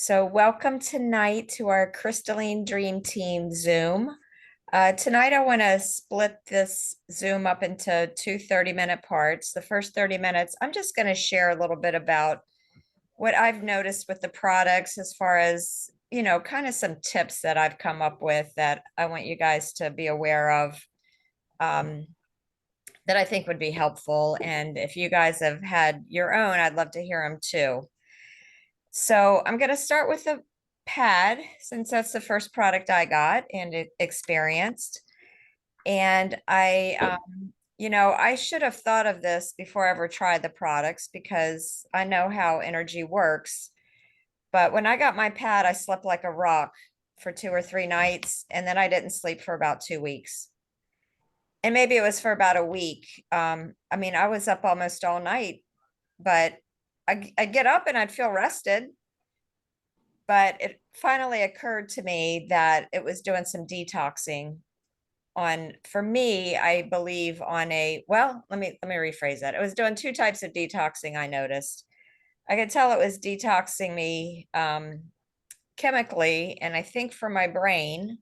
So welcome tonight to our Crystalline Dream Team Zoom. Tonight I want to split this Zoom up into two 30-minute parts. The first 30 minutes, I'm just going to share a little bit about what I've noticed with the products as far as, kind of some tips that I've come up with that I want you guys to be aware of, that I think would be helpful. And if you guys have had your own, I'd love to hear them too. So I'm going to start with the pad since that's the first product I got and it experienced. And I should have thought of this before I ever tried the products because I know how energy works. But when I got my pad, I slept like a rock for 2 or 3 nights, and then I didn't sleep for about 2 weeks. And maybe it was for about a week. I was up almost all night, but I'd get up and I'd feel rested. But it finally occurred to me that it was doing some detoxing for me, I believe let me rephrase that. It was doing two types of detoxing. I noticed I could tell it was detoxing me chemically, and I think for my brain,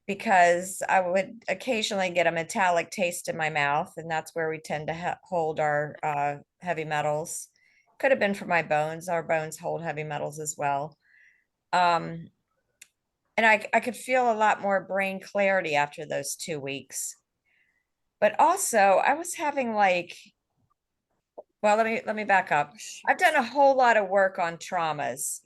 because I would occasionally get a metallic taste in my mouth, and that's where we tend to hold our heavy metals. Could have been for my bones. Our bones hold heavy metals as well. Um, and I could feel a lot more brain clarity after those 2 weeks. But also, I was having let me back up. I've done a whole lot of work on traumas,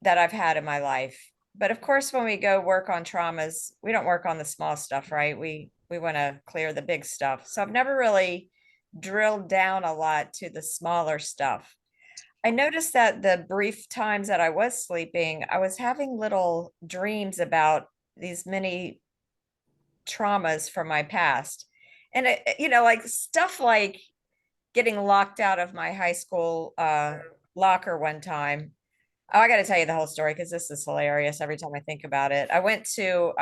that I've had in my life. But of course, when we go work on traumas, we don't work on the small stuff, right? We want to clear the big stuff. So I've never really drilled down a lot to the smaller stuff. I noticed that the brief times that I was sleeping, I was having little dreams about these many traumas from my past. And like stuff like getting locked out of my high school locker one time. Oh, I got to tell you the whole story because this is hilarious every time I think about it. I went to,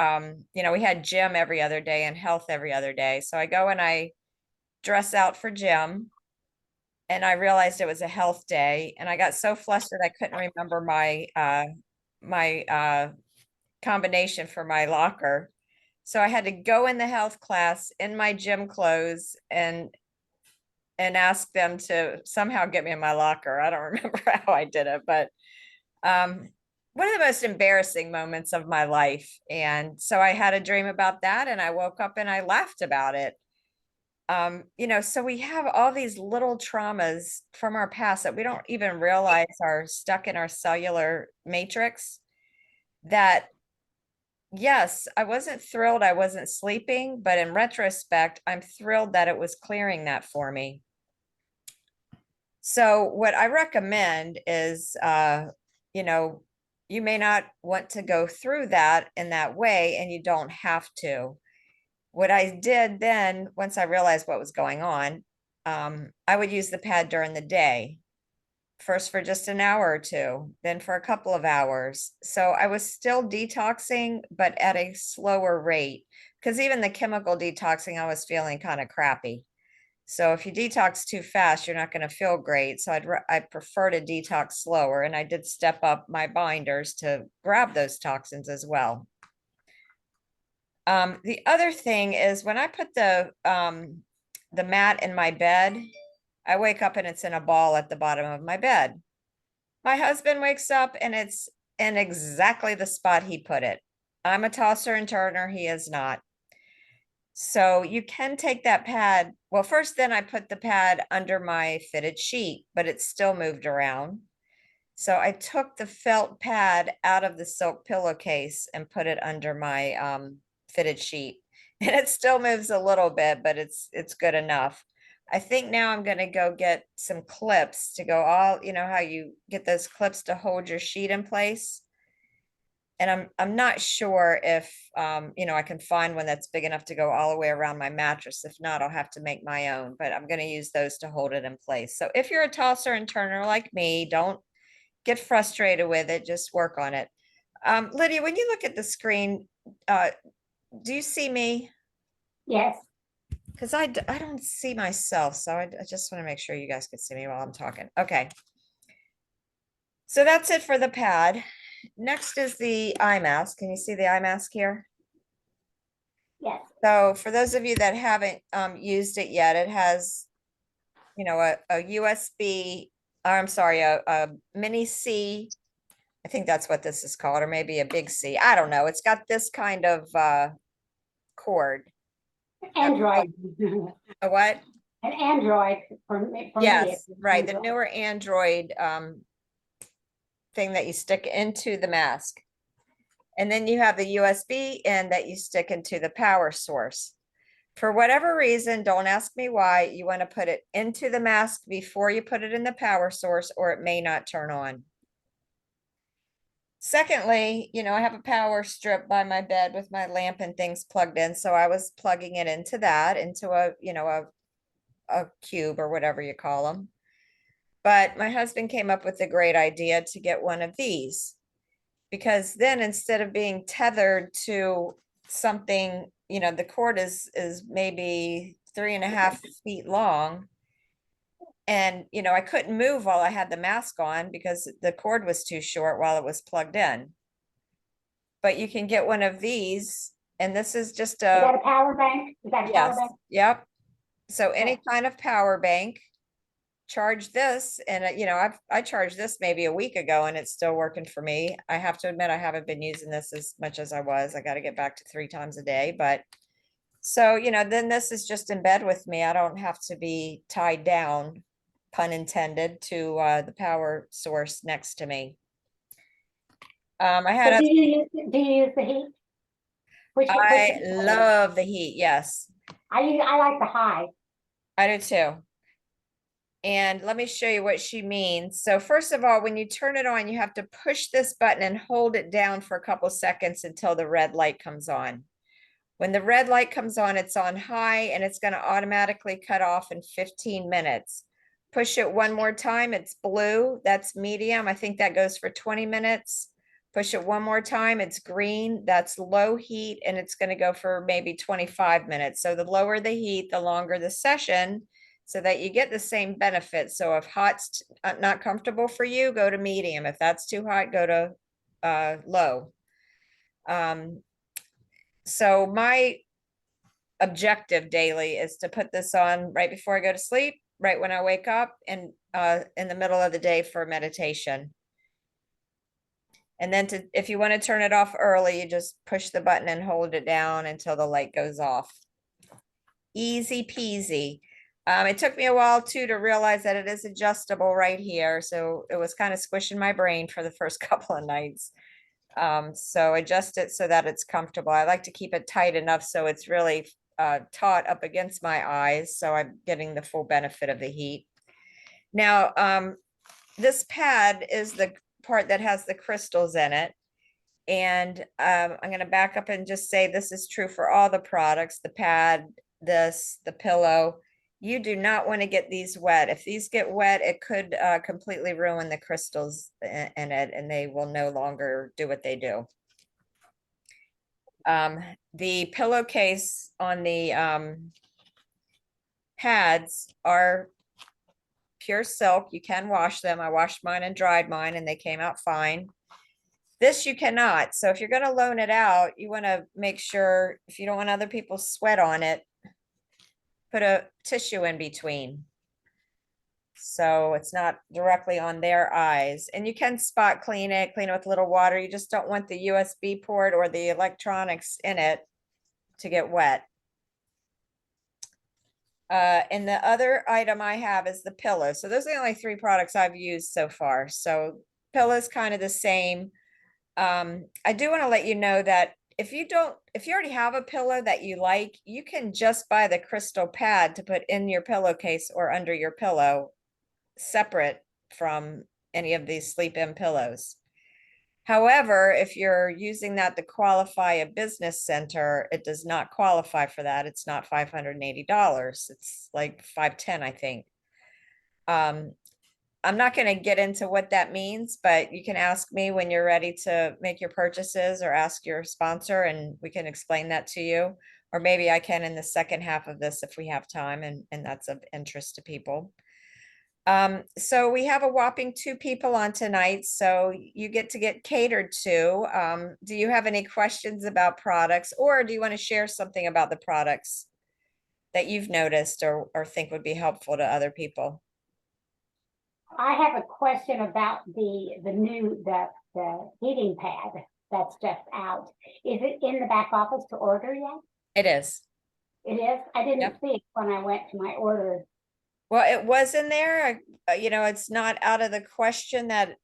we had gym every other day and health every other day. So I go and I dress out for gym, and I realized it was a health day, and I got so flustered I couldn't remember my combination for my locker. So I had to go in the health class in my gym clothes and ask them to somehow get me in my locker. I don't remember how I did it, but one of the most embarrassing moments of my life. And so I had a dream about that, and I woke up and I laughed about it. So we have all these little traumas from our past that we don't even realize are stuck in our cellular matrix. That, yes, I wasn't thrilled I wasn't sleeping, but in retrospect, I'm thrilled that it was clearing that for me. So what I recommend is, you may not want to go through that in that way, and you don't have to. What I did then, once I realized what was going on, I would use the pad during the day, first for just an hour or two, then for a couple of hours. So I was still detoxing, but at a slower rate, because even the chemical detoxing, I was feeling kind of crappy. So if you detox too fast, you're not going to feel great. So I prefer to detox slower, and I did step up my binders to grab those toxins as well. The other thing is when I put the mat in my bed, I wake up and it's in a ball at the bottom of my bed. My husband wakes up and it's in exactly the spot he put it. I'm a tosser and turner. He is not. So you can take that pad. Well, first, then I put the pad under my fitted sheet, but it still moved around. So I took the felt pad out of the silk pillowcase and put it under my fitted sheet. And it still moves a little bit, but it's good enough. I think now I'm going to go get some clips to go all, how you get those clips to hold your sheet in place. And I'm not sure if I can find one that's big enough to go all the way around my mattress. If not, I'll have to make my own, but I'm going to use those to hold it in place. So if you're a tosser and turner like me, don't get frustrated with it, just work on it. Lydia, when you look at the screen, do you see me? Yes. Because I don't see myself, so I just want to make sure you guys can see me while I'm talking. Okay. So that's it for the pad. Next is the eye mask. Can you see the eye mask here? Yes. So for those of you that haven't used it yet, it has, you know, a USB, or I'm sorry, a mini C. I think that's what this is called, or maybe a big C. I don't know. It's got this kind of cord. Android. A what? An Android for me, it's Yes, an right. The Android. newer Android thing that you stick into the mask. And then you have the USB end that you stick into the power source. For whatever reason, don't ask me why, you want to put it into the mask before you put it in the power source, or it may not turn on. Secondly, you know, I have a power strip by my bed with my lamp and things plugged in. So I was plugging it into that, into a, you know, a cube or whatever you call them. But my husband came up with a great idea to get one of these, because then instead of being tethered to something, you know, the cord is maybe 3.5 feet long. And, you know, I couldn't move while I had the mask on because the cord was too short while it was plugged in. But you can get one of these, and this is just Is a, that a power bank? Is that a power yes, bank? yep. So Okay. any kind of power bank, charge this, and you know, I charged this maybe a week ago and it's still working for me. I have to admit, I haven't been using this as much as I was. I got to get back to 3 times a day, but so, you know, then this is just in bed with me. I don't have to be tied down, pun intended, to the power source next to me. I had So a, do you use the heat? Which I heat do you use? love the heat. Yes, I like the high. I do too. And let me show you what she means. So first of all, when you turn it on, you have to push this button and hold it down for a couple seconds until the red light comes on. When the red light comes on, it's on high and it's going to automatically cut off in 15 minutes. Push it one more time, it's blue, that's medium. I think that goes for 20 minutes. Push it one more time, it's green, that's low heat, and it's going to go for maybe 25 minutes. So the lower the heat, the longer the session, so that you get the same benefit. So if hot's not comfortable for you, go to medium. If that's too hot, go to low. So my objective daily is to put this on right before I go to sleep, right when I wake up, and in the middle of the day for meditation. And then if you want to turn it off early, you just push the button and hold it down until the light goes off. Easy peasy. It took me a while too to realize that it is adjustable right here. So it was kind of squishing my brain for the first couple of nights. So adjust it so that it's comfortable. I like to keep it tight enough so it's really taut up against my eyes, so I'm getting the full benefit of the heat. Now, this pad is the part that has the crystals in it. And I'm going to back up and just say this is true for all the products, the pad, the pillow. You do not want to get these wet. If these get wet, it could completely ruin the crystals in it, and they will no longer do what they do. The pillowcase on the pads are pure silk. You can wash them. I washed mine and dried mine, and they came out fine. This you cannot. So if you're going to loan it out, you want to make sure, if you don't want other people's sweat on it, put a tissue in between, so it's not directly on their eyes. And you can spot clean it with a little water. You just don't want the USB port or the electronics in it to get wet. And the other item I have is the pillow. So those are the only 3 products I've used so far. So pillow's kind of the same. I do want to let you know that if you already have a pillow that you like, you can just buy the crystal pad to put in your pillowcase or under your pillow, separate from any of these sleep-in pillows. However, if you're using that to qualify a business center, it does not qualify for that. It's not $580. It's like $510, I think. I'm not going to get into what that means, but you can ask me when you're ready to make your purchases, or ask your sponsor and we can explain that to you. Or maybe I can in the second half of this if we have time and that's of interest to people. So we have a whopping 2 people on tonight, so you get to get catered to. Do you have any questions about products, or do you want to share something about the products that you've noticed or think would be helpful to other people? I have a question about the heating pad that's just out. Is it in the back office to order yet? It is. It is? I didn't Yep. see it when I went to my order. Well, it was in there. It's not out of the question that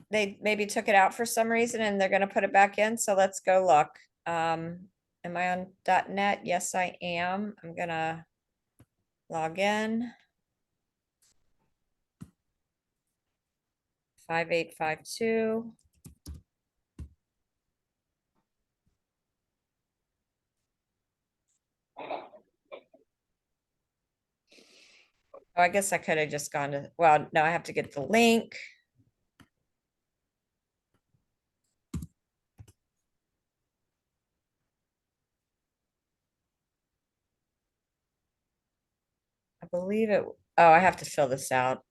they maybe took it out for some reason and they're gonna put it back in, so let's go look. Am I on .net? Yes, I am. I'm gonna log in. 5852. Oh, I guess I could have just gone to, well, no, I have to get the link. I believe it, oh, I have to fill this out.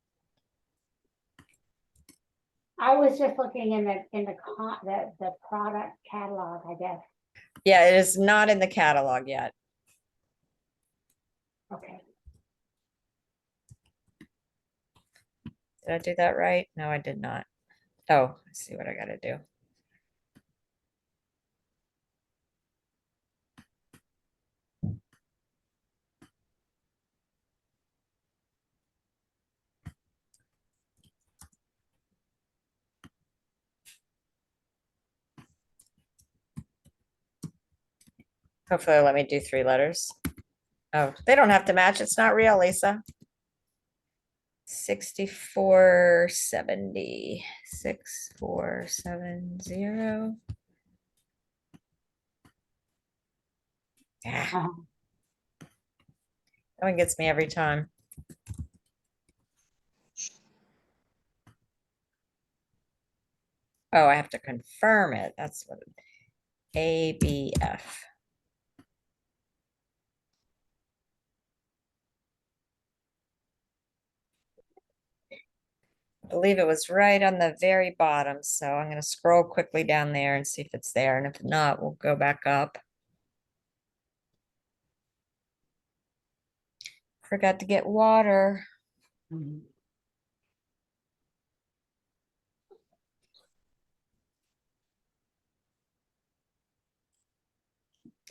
I was just looking in the product catalog, I guess. Yeah, it is not in the catalog yet. Okay. Did I do that right? No, I did not. Oh, I see what I gotta do. Hopefully let me do 3 letters. Oh, they don't have to match. It's not real, Lisa. 6470, 6470. Yeah, Uh-huh. that one gets me every time. Oh, I have to confirm it. That's what ABF. I believe it was right on the very bottom, so I'm going to scroll quickly down there and see if it's there, and if not, we'll go back up. Forgot to get water. Mhm.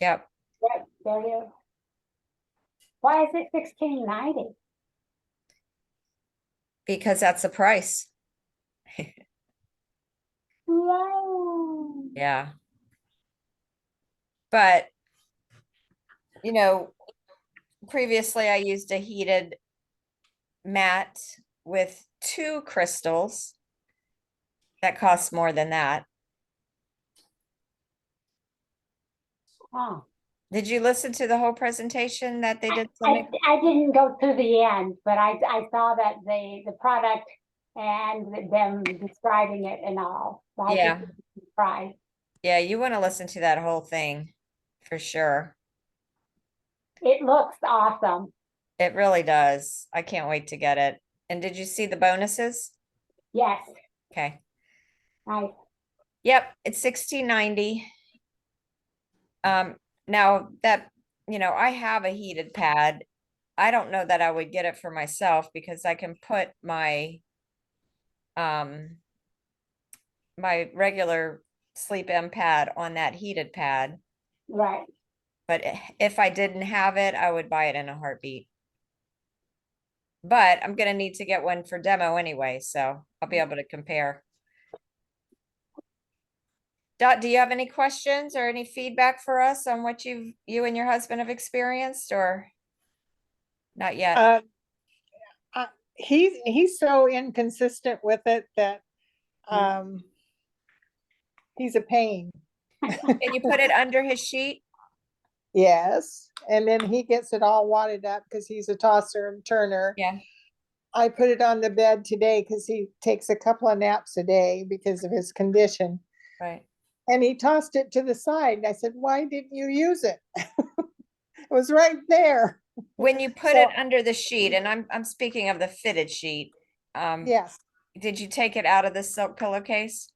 Yep, Right, there it is. Why is it 1690? because that's the price. Wow. Yeah. But, previously I used a heated mat with 2 crystals that cost more than that. Oh. Did you listen to the whole presentation that they did? I didn't go to the end, but I saw that the product and them describing it and all. So I Yeah, just surprised. yeah, you want to listen to that whole thing for sure. It looks awesome. It really does. I can't wait to get it. And did you see the bonuses? Yes, Okay. nice. Yep, it's 1690. Now that, I have a heated pad. I don't know that I would get it for myself because I can put um my regular sleep M pad on that heated pad. Right. But if I didn't have it, I would buy it in a heartbeat. But I'm gonna need to get one for demo anyway, so I'll be able to compare. Dot, do you have any questions or any feedback for us on what you and your husband have experienced, or not yet? Uh, he's so inconsistent with it that he's a pain. Can you put it under his sheet? Yes, and then he gets it all wadded up because he's a tosser and turner. Yeah, I put it on the bed today because he takes a couple of naps a day because of his condition. right. And he tossed it to the side. And I said, "Why didn't you use it?" It was right there. When you put So- it under the sheet, and I'm speaking of the fitted sheet, Yes. Did you take it out of the silk pillowcase?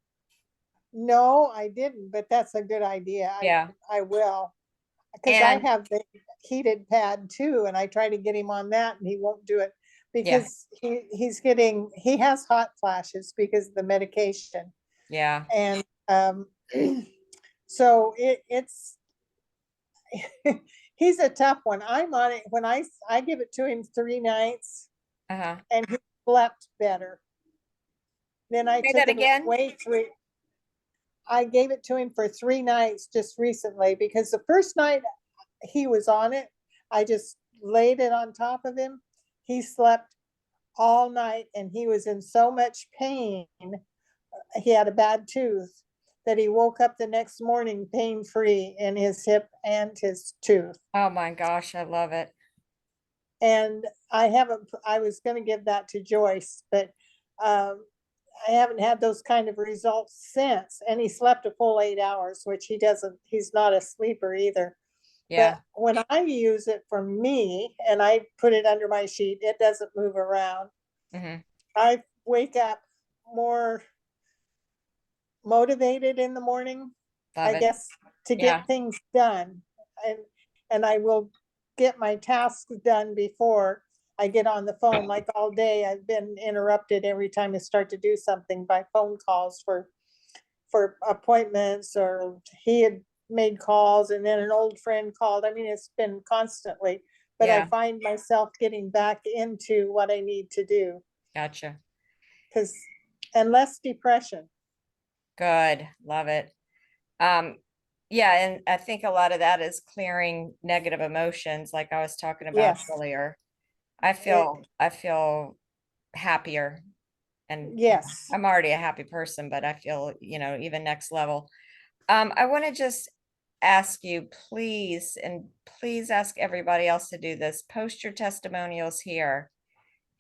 No, I didn't, but that's a good idea. Yeah. I will. Because I And have the heated pad too, and I try to get him on that and he won't do it. yeah, Because he has hot flashes because of the medication. yeah, And so it's he's a tough one. I'm on it when I give it to him 3 nights uh-huh. and he slept better. Then I Say took that it again? away I gave it to him for 3 nights just recently because the first night he was on it, I just laid it on top of him. He slept all night and he was in so much pain. He had a bad tooth that he woke up the next morning pain-free in his hip and his tooth. Oh my gosh, I love it. And I was gonna give that to Joyce, but I haven't had those kind of results since. And he slept a full 8 hours, which he's not a sleeper either. Yeah. But when I use it for me and I put it under my sheet, it doesn't move around. Hmm. I wake up more motivated in the morning, Love I it. guess, to Yeah. get things done. And and I will get my tasks done before I get on the phone. Like all day, I've been interrupted every time I start to do something by phone calls for appointments, or he had made calls and then an old friend called. I mean, it's been constantly, but I Yeah. find myself getting back into what I need to do Gotcha. because, and less depression. Good. Love it. Um, yeah, and I think a lot of that is clearing negative emotions, like I was talking about Yes, earlier. it, I feel happier, and yes. I'm already a happy person, but I feel, even next level. I want to just ask you, please, and please ask everybody else to do this. Post your testimonials here.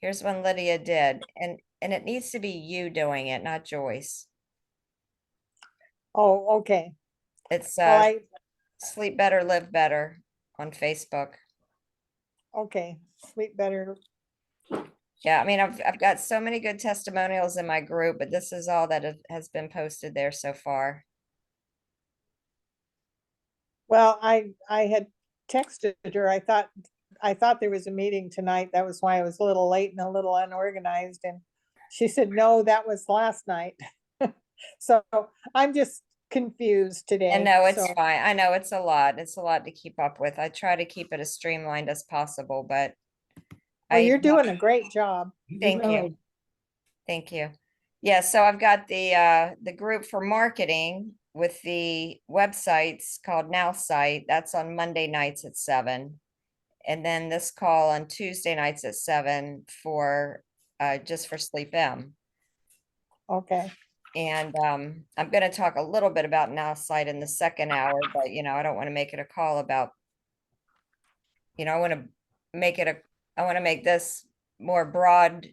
Here's one Lydia did, and it needs to be you doing it, not Joyce. Oh, okay. It's Well, Sleep Better, Live Better on Facebook. okay, sleep better. Yeah, I mean, I've got so many good testimonials in my group, but this is all that has been posted there so far. Well, I had texted her. I thought there was a meeting tonight. That was why I was a little late and a little unorganized. And she said, no, that was last night. So I'm just confused And today. no, So, it's fine. I know it's a lot. It's a lot to keep up with. I try to keep it as streamlined as possible, but well, I you're doing a great job. thank you. Really. Thank you. Yeah, so I've got the group for marketing with the websites called Now Site. That's on Monday nights at 7. And then this call on Tuesday nights at 7 for just for Sleep M. Okay. And I'm going to talk a little bit about Now Site in the second hour, but I don't want to make it a call about, I want to make it a, I want to make this more broad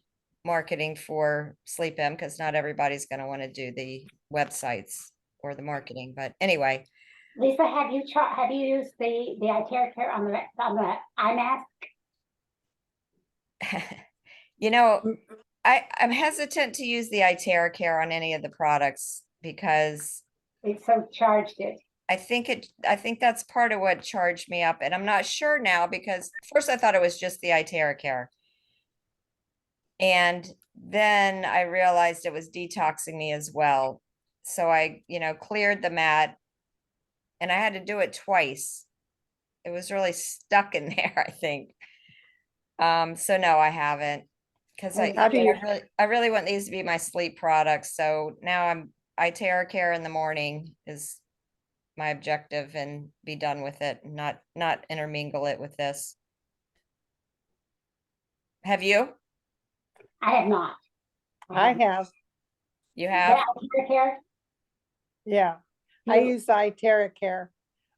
marketing for Sleep M, because not everybody's going to want to do the websites or the marketing. But anyway, Lisa, have you used the eye care on the eye mask? you know, Mm, I'm hesitant to use the iTerra Care on any of the products because It's so charged it. I think that's part of what charged me up. And I'm not sure now, because first I thought it was just the iTerra Care. And then I realized it was detoxing me as well. So I, cleared the mat, and I had to do it twice. It was really stuck in there, I think. So no, I haven't, because How do you, I really want these to be my sleep products. So now I Terra Care in the morning is my objective, and be done with it, not intermingle it with this. Have you? I have not. I have, You The have? eye care? yeah. I You- use the iTerra Care.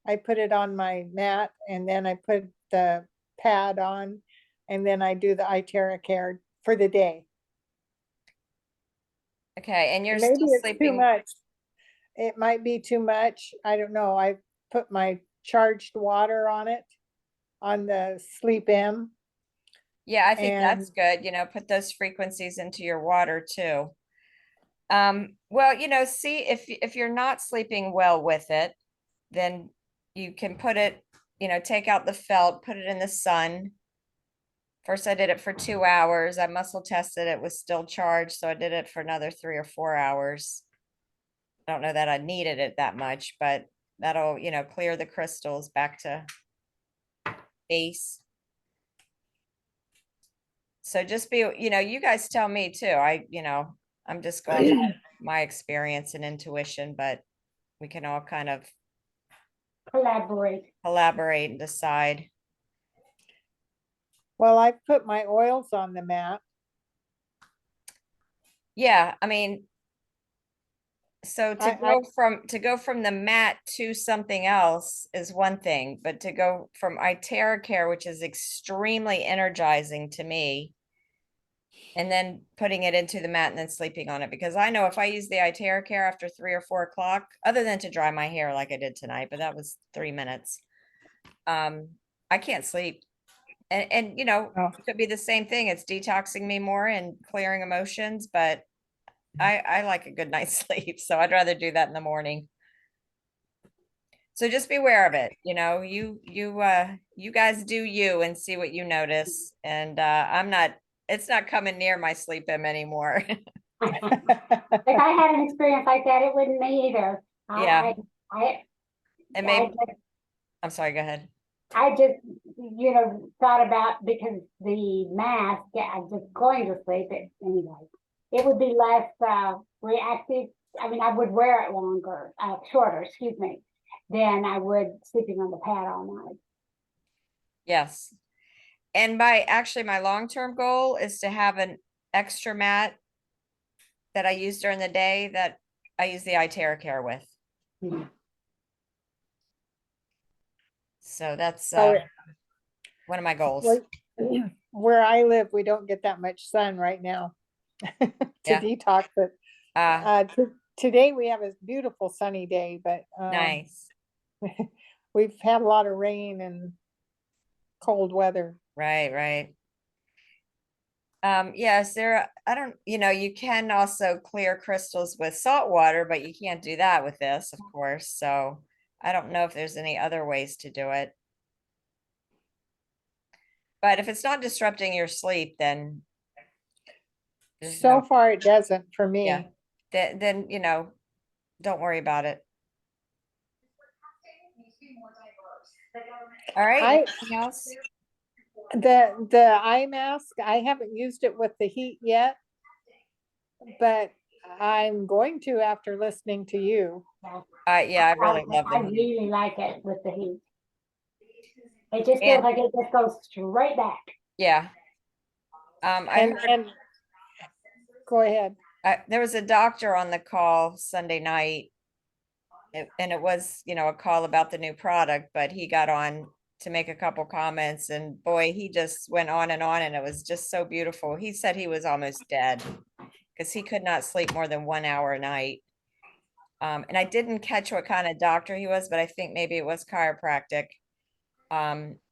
I put it on my mat and then I put the pad on and then I do the iTerra Care for the day. Okay, and you're Maybe still it's too sleeping. much. It might be too much. I don't know. I put my charged water on it on the Sleep M. Yeah, I think that's And good, put those frequencies into your water too. Well, see if you're not sleeping well with it, then you can put it, take out the felt, put it in the sun. First, I did it for 2 hours. I muscle tested it was still charged, so I did it for another 3 or 4 hours. I don't know that I needed it that much, but that'll, clear the crystals back to base. So just be, you guys tell me too. I'm just going by my experience and intuition, but we can all kind of Collaborate. collaborate and decide. well, I put my oils on the mat. Yeah, I mean, so to I go from the mat to something else is one thing, but to go from iTerra Care, which is extremely energizing to me, and then putting it into the mat and then sleeping on it, because I know if I use the iTerra Care after 3 or 4 o'clock, other than to dry my hair like I did tonight, but that was 3 minutes, I can't sleep. And Oh. it could be the same thing. It's detoxing me more and clearing emotions, but I like a good night's sleep, so I'd rather do that in the morning. So just be aware of it. You guys do you and see what you notice. And it's not coming near my sleep M anymore. If I had an experience like that, it wouldn't me either. Yeah. I, And I, maybe, I'm sorry, go ahead. I just, thought about, because the mask, I'm just going to sleep it anyway. It would be less reactive. I mean, I would wear it shorter, excuse me, than I would sleeping on the pad all night. Yes. And my long-term goal is to have an extra mat that I use during the day that I use the iTerra Care with. Mhm. So that's So one of my goals. where I live, we don't get that much sun right now to Yeah. detox it. Today we have a beautiful sunny day, but Nice. we've had a lot of rain and cold weather. Right. Yes, I don't, you can also clear crystals with salt water, but you can't do that with this, of course. So I don't know if there's any other ways to do it. But if it's not disrupting your sleep, then there's So no, far, it doesn't for yeah, me. then, don't worry about it. All right, I anything else? the eye mask, I haven't used it with the heat yet, but I'm going to after listening to you. Yeah, I really love I the heat. really like it with the heat. It just feels And like it just goes straight back. yeah. I And heard and go ahead. there was a doctor on the call Sunday night. And it was, a call about the new product, but he got on to make a couple comments, and boy, he just went on, and it was just so beautiful. He said he was almost dead because he could not sleep more than 1 hour a night. And I didn't catch what kind of doctor he was, but I think maybe it was chiropractic.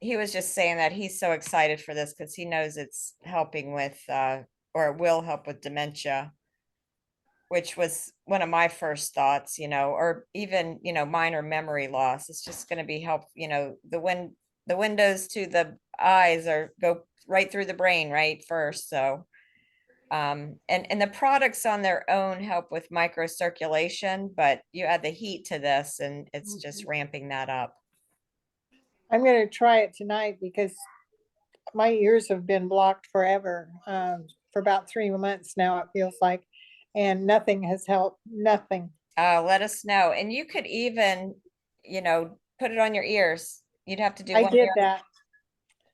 He was just saying that he's so excited for this because he knows it's helping with, or it will help with dementia, which was one of my first thoughts, or even, minor memory loss. It's just going to be help, the windows to the eyes go right through the brain, right first. So, and the products on their own help with microcirculation, but you add the heat to this and it's just ramping that up. I'm going to try it tonight because my ears have been blocked forever, for about 3 months now, it feels like, and nothing has helped, nothing. Let us know. And you could even, put it on your ears. You'd have to do I one did ear. that.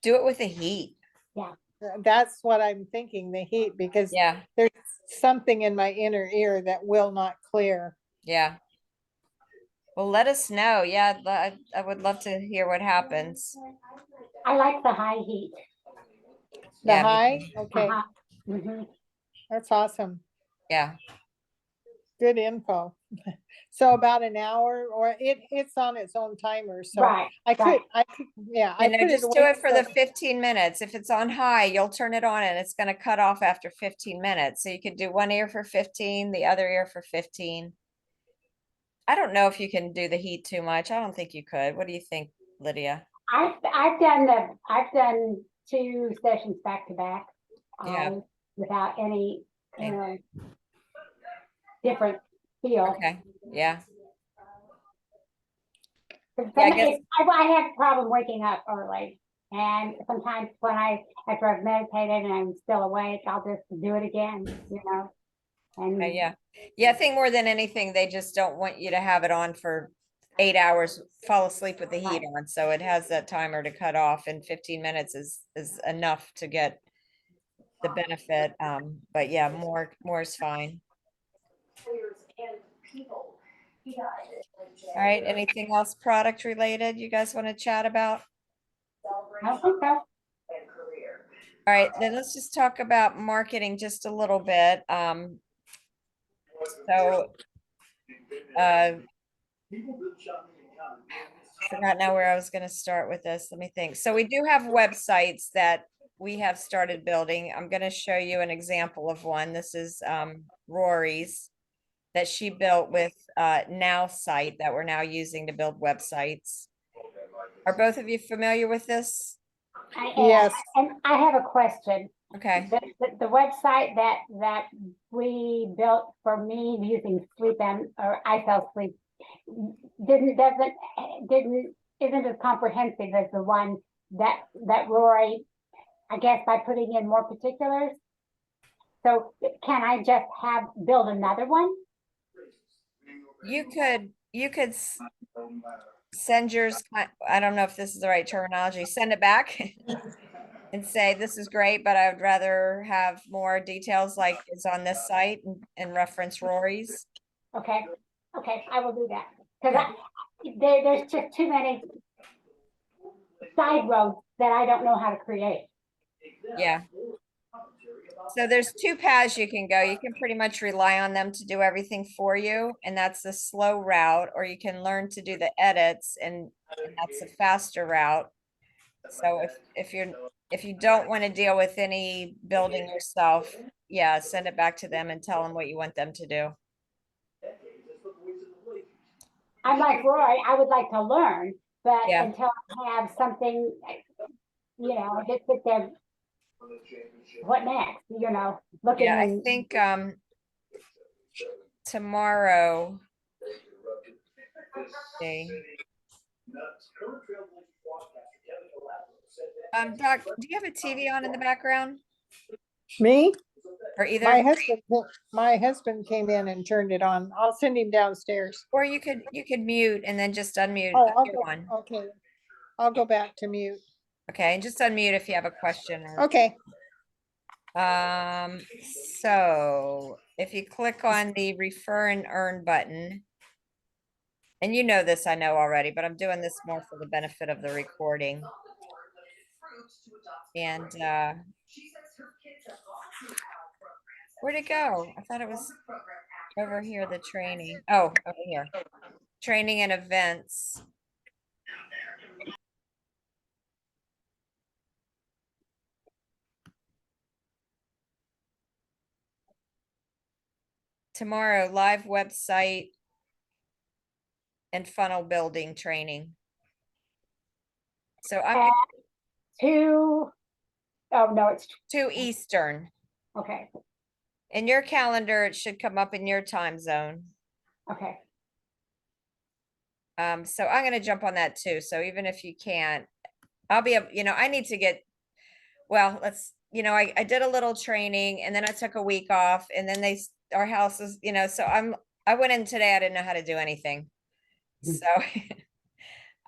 Do it with the heat. Yeah. That's what I'm thinking, the heat, because Yeah. there's something in my inner ear that will not clear. Yeah. Well, let us know. Yeah, I would love to hear what happens. I like the high heat. The Yeah, me high, too. okay, Mhm. that's awesome. Yeah. Good info. So about an hour, or it's on its own timer, so Right, I could, right. yeah, I put it just do away. it for the 15 minutes. If it's on high, you'll turn it on and it's gonna cut off after 15 minutes. So you could do one ear for 15, the other ear for 15. I don't know if you can do the heat too much. I don't think you could. What do you think, Lydia? I've done 2 sessions back to back. Yeah. Without any, you Okay. know, different feel. Okay, yeah. 'Cause Yeah, I some- guess, I have a problem waking up early. And sometimes after I've meditated and I'm still awake, I'll just do it again, you know? And yeah. Yeah, I think more than anything, they just don't want you to have it on for 8 hours, fall asleep with the heat Right. on. So it has that timer to cut off, and 15 minutes is enough to get the benefit. But yeah, more is fine. All right, anything else product related you guys want to chat about? I don't think so. All right, then let's just talk about marketing just a little bit. So forgot now where I was gonna start with this. Let me think. So we do have websites that we have started building. I'm gonna show you an example of one. This is Rory's that she built with Now site that we're now using to build websites. Are both of you familiar with this? I Yes. am. And I have a question. Okay, The website that we built for me using sleep or I fell asleep isn't as comprehensive as the one that Rory, I guess by putting in more particulars. So can I just build another one? you could send yours, I don't know if this is the right terminology, send it back and say, this is great, but I would rather have more details like is on this site and reference Rory's. Okay, I will do that. Because there's just too many side roads that I don't know how to create. Yeah. So there's 2 paths you can go. You can pretty much rely on them to do everything for you, and that's the slow route, or you can learn to do the edits, and that's a faster route. So if you don't want to deal with any building yourself, yeah, send it back to them and tell them what you want them to do. I'm like Roy, I would like to learn, but Yeah. until I have something, I just sit there, what next? Looking Yeah, I and think tomorrow. Okay. Doc, do you have a TV on in the background? Me? Or either, My husband came in and turned it on. I'll send him downstairs. or you could mute and then just unmute Oh, your one. okay. I'll go back to mute. Okay, and just unmute if you have a question or. Okay. So if you click on the refer and earn button. And you know this, I know already, but I'm doing this more for the benefit of the recording. And where'd it go? I thought it was over here, the training. Oh, over here. Training and events. Tomorrow, live website and funnel building training. So I'm two, oh, no, it's 2 Eastern. okay, In your calendar, it should come up in your time zone. okay. So I'm gonna jump on that too. So even if you can't, I'll be able, I need to get, well, I did a little training and then I took a week off and then our house is, so I went in today, I didn't know how to do anything. So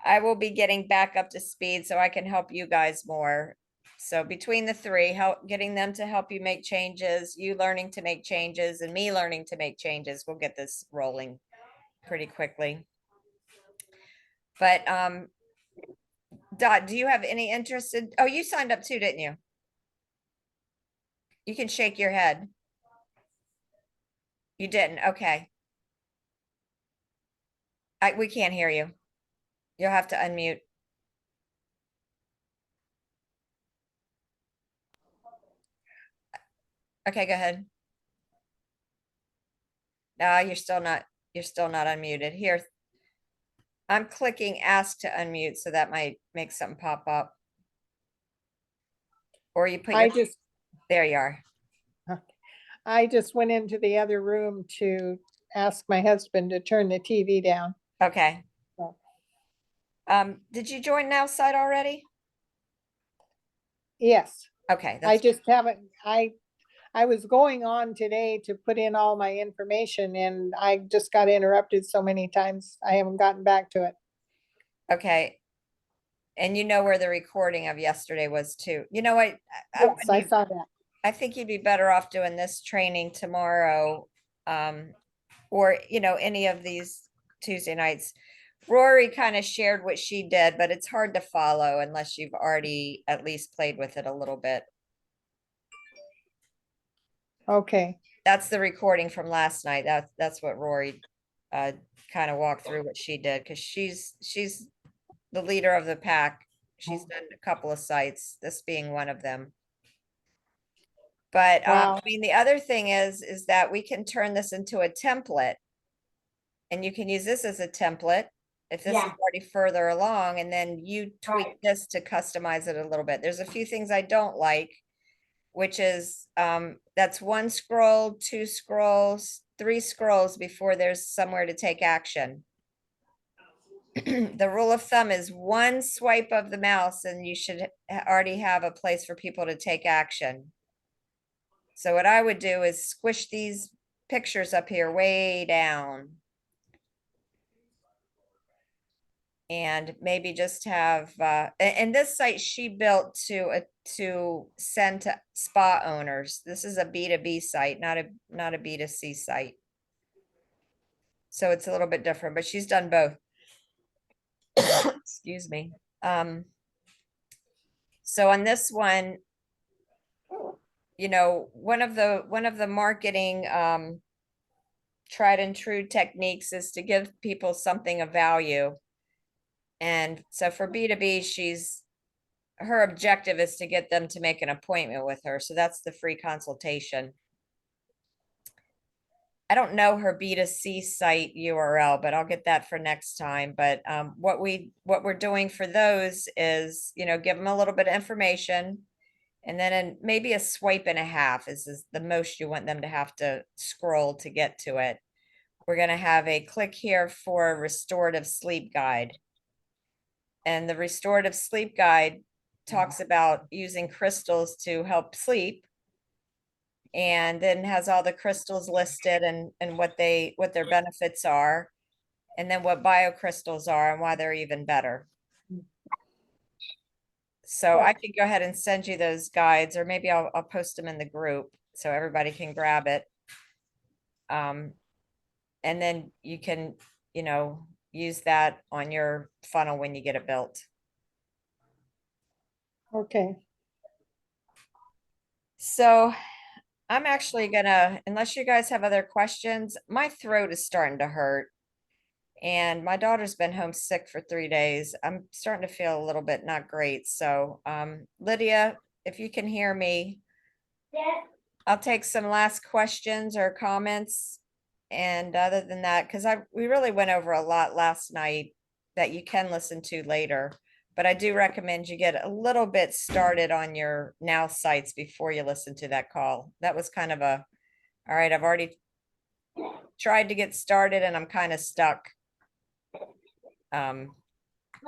I will be getting back up to speed so I can help you guys more. So between the 3, getting them to help you make changes, you learning to make changes, and me learning to make changes, we'll get this rolling pretty quickly. But Dot, do you have any interest in, oh, you signed up too, didn't you? You can shake your head. You didn't, okay. We can't hear you. You'll have to unmute. Okay, go ahead. No, you're still not unmuted. Here, I'm clicking ask to unmute, so that might make something pop up. Or you put your, there you are. I just went into the other room to ask my husband to turn the TV down. Okay. So, Did you join Now Site already? yes, Okay, I that's, just haven't, I was going on today to put in all my information and I just got interrupted so many times. I haven't gotten back to it. okay. And you know where the recording of yesterday was too. You know what? Yes, I saw that. I think you'd be better off doing this training tomorrow. Or, you know, any of these Tuesday nights. Rory kind of shared what she did, but it's hard to follow unless you've already at least played with it a little bit. Okay, That's the recording from last night. That's what Rory kind of walked through what she did, because she's the leader of the pack. She's done a couple of sites, this being one of them. But I wow, mean, the other thing is that we can turn this into a template. And you can use this as a template if this is Yeah. already further along, and then you tweak Right. this to customize it a little bit. There's a few things I don't like, which is that's one scroll, two scrolls, three scrolls before there's somewhere to take action. The rule of thumb is one swipe of the mouse and you should already have a place for people to take action. So what I would do is squish these pictures up here way down. And maybe just have, and this site she built to send to spa owners. This is a B2B site, not a B2C site. So it's a little bit different, but she's done both. Excuse me. So on this one, you know, one of the marketing tried and true techniques is to give people something of value. And so for B2B, her objective is to get them to make an appointment with her. So that's the free consultation. I don't know her B2C site URL, but I'll get that for next time. But what we're doing for those is, you know, give them a little bit of information, and then maybe a swipe and a half is the most you want them to have to scroll to get to it. We're going to have a click here for a restorative sleep guide. And the restorative sleep guide talks about using crystals to help sleep, and then has all the crystals listed and what their benefits are, and then what biocrystals are and why they're even better. So I can go ahead and send you those guides, or maybe I'll post them in the group so everybody can grab it. And then you can, you know, use that on your funnel when you get it built. okay. So I'm actually gonna, unless you guys have other questions, my throat is starting to hurt. And my daughter's been home sick for 3 days. I'm starting to feel a little bit not great. So Lydia, if you can hear me, Yes. I'll take some last questions or comments. And other than that, because we really went over a lot last night that you can listen to later. But I do recommend you get a little bit started on your Now sites before you listen to that call. That was kind of a, all right, I've already tried to get started and I'm kind of stuck. That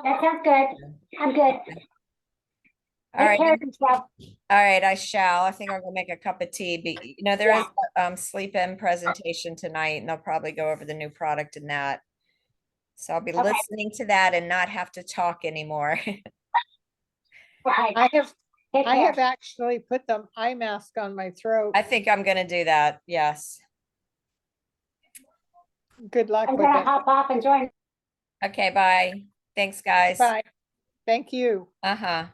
sounds good. I'm good. All right. Take care of yourself. All right, I shall. I think I'll go make a cup of tea. You know, there is sleep in presentation tonight, and they'll probably go over the new product in that. So I'll be Okay. listening to that and not have to talk anymore. Right. I have Take I care. have actually put the eye mask on my throat. I think I'm gonna do that. Yes. Good luck I'm with gonna it. hop off and join. Okay, bye. Thanks, guys. Bye. Thank you. Uh-huh.